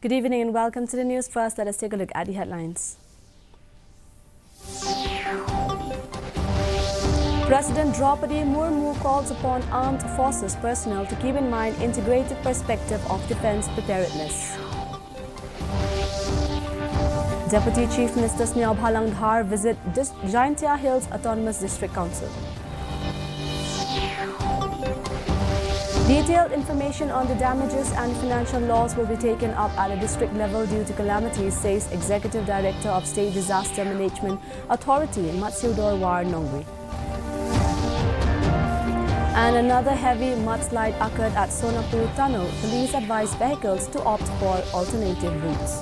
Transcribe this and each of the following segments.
Good evening and welcome to the news. First, let us take a look at the headlines. President Draupadi Murmu calls upon armed forces personnel to keep in mind integrated perspective of defence preparedness. Deputy Chief Minister Sneha Bhalangdhar visit Jaintia Hills Autonomous District Council. Detailed information on the damages and financial loss will be taken up at a district level due to calamities, says Executive Director of State Disaster Management Authority, Matsudor War Nongri. And another heavy mudslide occurred at Sonapur Tunnel. Police advised vehicles to opt for alternative routes.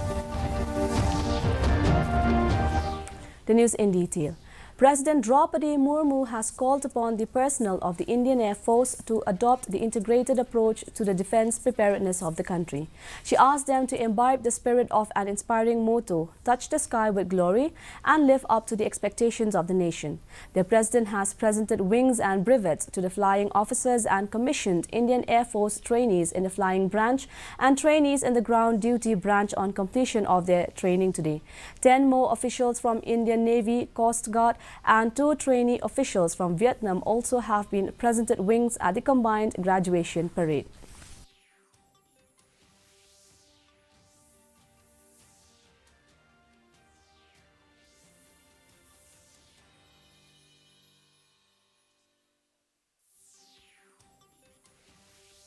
The news in detail. President Draupadi Murmu has called upon the personnel of the Indian Air Force to adopt the integrated approach to the defence preparedness of the country. She asked them to imbibe the spirit of an inspiring motto, touch the sky with glory, and live up to the expectations of the nation. The President has presented wings and brevets to the flying officers and commissioned Indian Air Force trainees in the flying branch and trainees in the ground duty branch on completion of their training today. 10 more officials from Indian Navy, Coast Guard, and 2 trainee officials from Vietnam also have been presented wings at the combined graduation parade.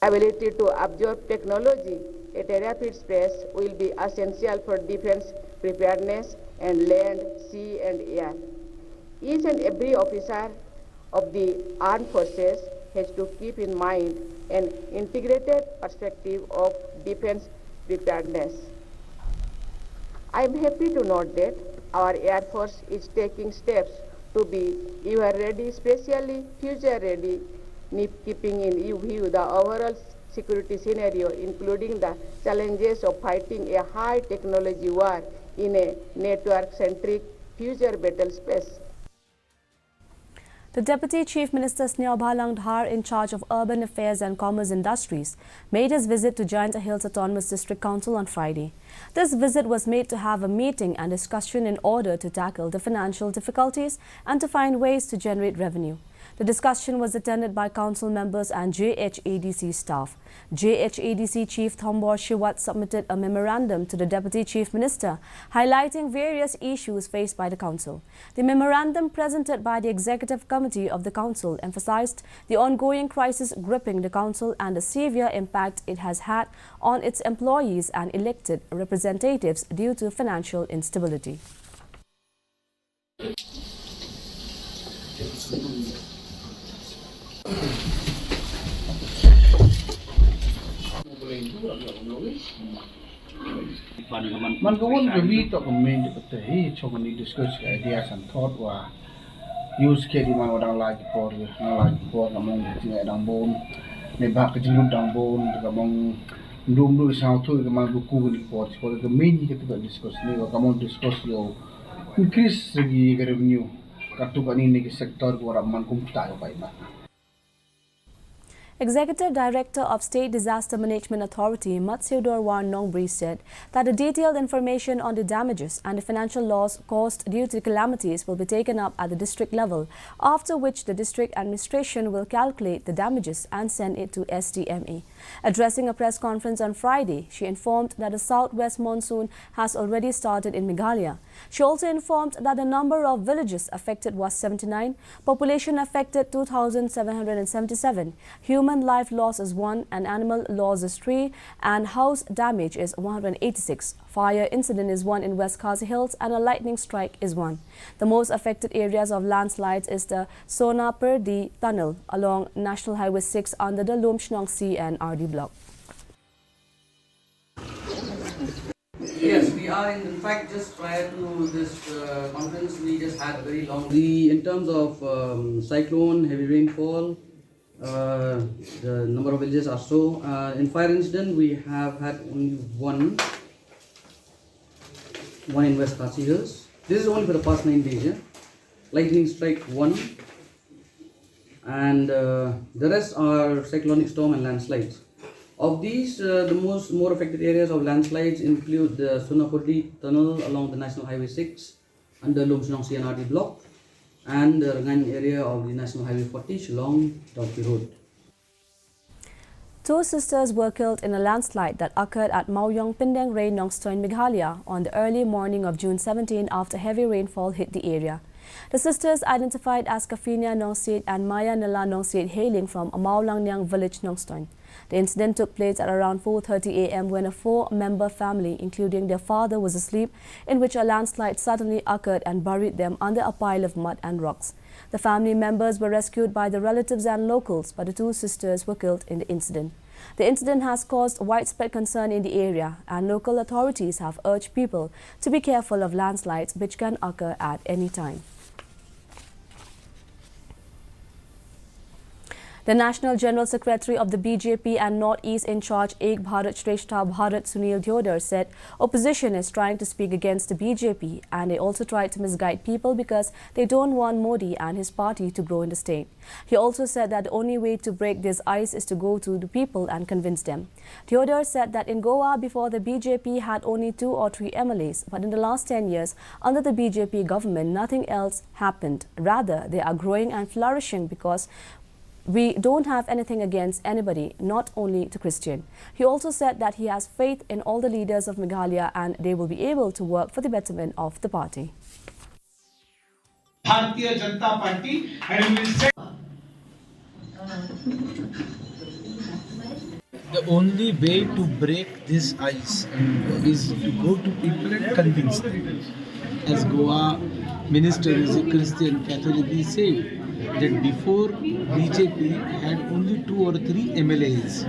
Ability to absorb technology at a rapid pace will be essential for defense preparedness and land, sea and air. Each and every officer of the armed forces has to keep in mind an integrated perspective of defense preparedness. I am happy to note that our Air Force is taking steps to be ever ready, especially future ready, keeping in view the overall security scenario, including the challenges of fighting a high technology war in a network-centric future battle space. The Deputy Chief Minister Sneha Bhalangdhar, in charge of Urban Affairs and Commerce Industries, made his visit to Jaintia Hills Autonomous District Council on Friday. This visit was made to have a meeting and discussion in order to tackle the financial difficulties and to find ways to generate revenue. The discussion was attended by council members and JHADC staff. JHADC Chief Thombor Shiwat submitted a memorandum to the Deputy Chief Minister highlighting various issues faced by the council. The memorandum presented by the Executive Committee of the council emphasized the ongoing crisis gripping the council and the severe impact it has had on its employees and elected representatives due to financial instability. Man go on we talk main but so many discuss ideas and thought were use kedi man wadang like for among the dang bone ne ba ka jingu dang bone ka mong ndum du sao thu ka man ku ni for the main ke to discuss ne ka mong discuss yo increase the revenue ka to ani ne sector ko man kum ta yo pai ba. Executive Director of State Disaster Management Authority, Matsudor War Nongri, said that the detailed information on the damages and the financial loss caused due to the calamities will be taken up at the district level, after which the district administration will calculate the damages and send it to SDMA. Addressing a press conference on Friday, she informed that the southwest monsoon has already started in Meghalaya. She also informed that the number of villages affected was 79, population affected 2,777, human life loss is 1 and animal loss is 3 and house damage is 186. Fire incident is 1 in West Khasi Hills and a lightning strike is 1. The most affected areas of landslides is the Sonapur Tunnel along National Highway 6 under the Lumshnong C and RD block. Yes, we are in fact just prior to this conference we just had a very long in terms of cyclone, heavy rainfall, the number of villages are so. In fire incident we have had only one in West Khasi Hills. This is only for the past 9 days. Yeah? Lightning strike 1 and the rest are cyclonic storm and landslides. Of these, the more affected areas of landslides include the Sunapurdi tunnel along the National Highway 6 under Lumshnong CNRD block and the Rangan area of the National Highway 40 Shillong Dalkey Road. Two sisters were killed in a landslide that occurred at Mauyong Pindeng Rain Nongstoin, Meghalaya on the early morning of June 17 after heavy rainfall hit the area. The sisters, identified as Kafinia Nongsit and Maya Nila Nongsit, hailing from Maulangnyang village Nongstoin. The incident took place at around 4:30 a.m. when a four-member family, including their father, was asleep, in which a landslide suddenly occurred and buried them under a pile of mud and rocks. The family members were rescued by the relatives and locals, but the two sisters were killed in the incident. The incident has caused widespread concern in the area, and local authorities have urged people to be careful of landslides which can occur at any time. The National General Secretary of the BJP and Northeast in charge Ek Bharat Shrestha Bharat Sunil Deodar said opposition is trying to speak against the BJP and they also try to misguide people because they don't want Modi and his party to grow in the state. He also said that the only way to break this ice is to go to the people and convince them. Deodar said that in Goa before the BJP had only 2 or 3 MLAs, but in the last 10 years under the BJP government nothing else happened. Rather, they are growing and flourishing because we don't have anything against anybody, not only to Christian. He also said that he has faith in all the leaders of Meghalaya and they will be able to work for the betterment of the party. Bharatiya Janata Party, and we will say the only way to break this ice is to go to people and convince them. As Goa minister is a Christian Catholic, he said that before BJP had only 2 or 3 MLAs,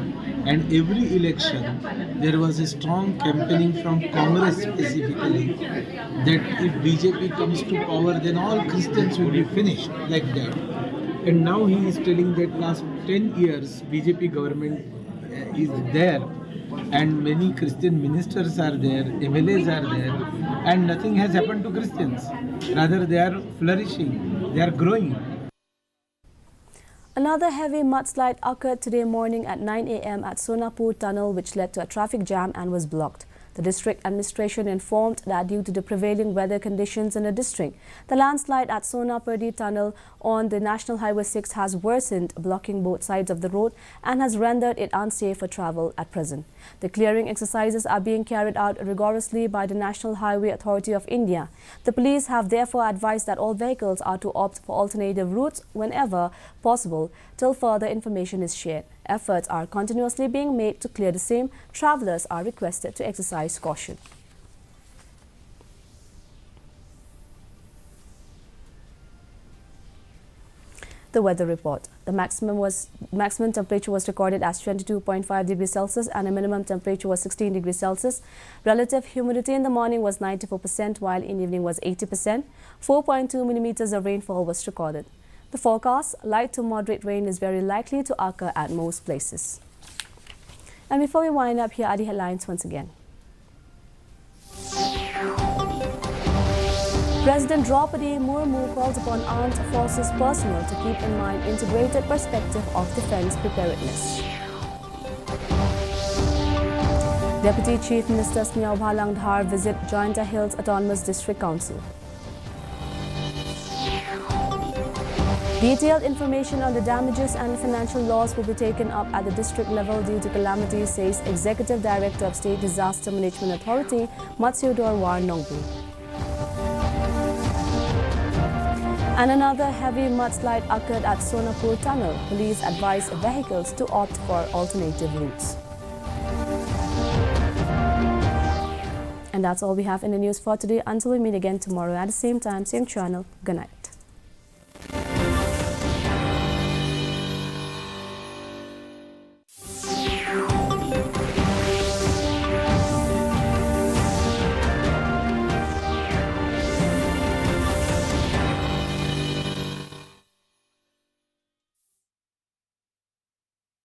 and every election there was a strong campaigning from Congress specifically that if BJP comes to power then all Christians will be finished, like that. And now he is telling that last 10 years BJP government is there and many Christian ministers are there, MLAs are there, and nothing has happened to Christians. Rather they are flourishing, they are growing. Another heavy mudslide occurred today morning at 9 a.m. at Sonapur Tunnel, which led to a traffic jam and was blocked. The district administration informed that due to the prevailing weather conditions in the district, the landslide at Sonapurdi Tunnel on the National Highway 6 has worsened, blocking both sides of the road and has rendered it unsafe for travel at present. The clearing exercises are being carried out rigorously by the National Highway Authority of India. The police have therefore advised that all vehicles are to opt for alternative routes whenever possible till further information is shared. Efforts are continuously being made to clear the same. Travellers are requested to exercise caution. The weather report. The maximum temperature was recorded as 22.5 degrees Celsius and a minimum temperature was 16 degrees Celsius. Relative humidity in the morning was 94%, while in the evening was 80%. 4.2 millimeters of rainfall was recorded. The forecast, light to moderate rain is very likely to occur at most places. And before we wind up, here are the headlines once again. President Draupadi Murmu calls upon armed forces personnel to keep in mind integrated perspective of defense preparedness. Deputy Chief Minister Sniao Bhalang Dhar visit Jointa Hills Autonomous District Council. Detailed information on the damages and financial loss will be taken up at the district level due to calamities, says Executive Director of State Disaster Management Authority, Matsyodor War Nongbu. And another heavy mudslide occurred at Sonapur Tunnel. Police advised vehicles to opt for alternative routes. And that's all we have in the news for today. Until we meet again tomorrow at the same time, same channel. Good night.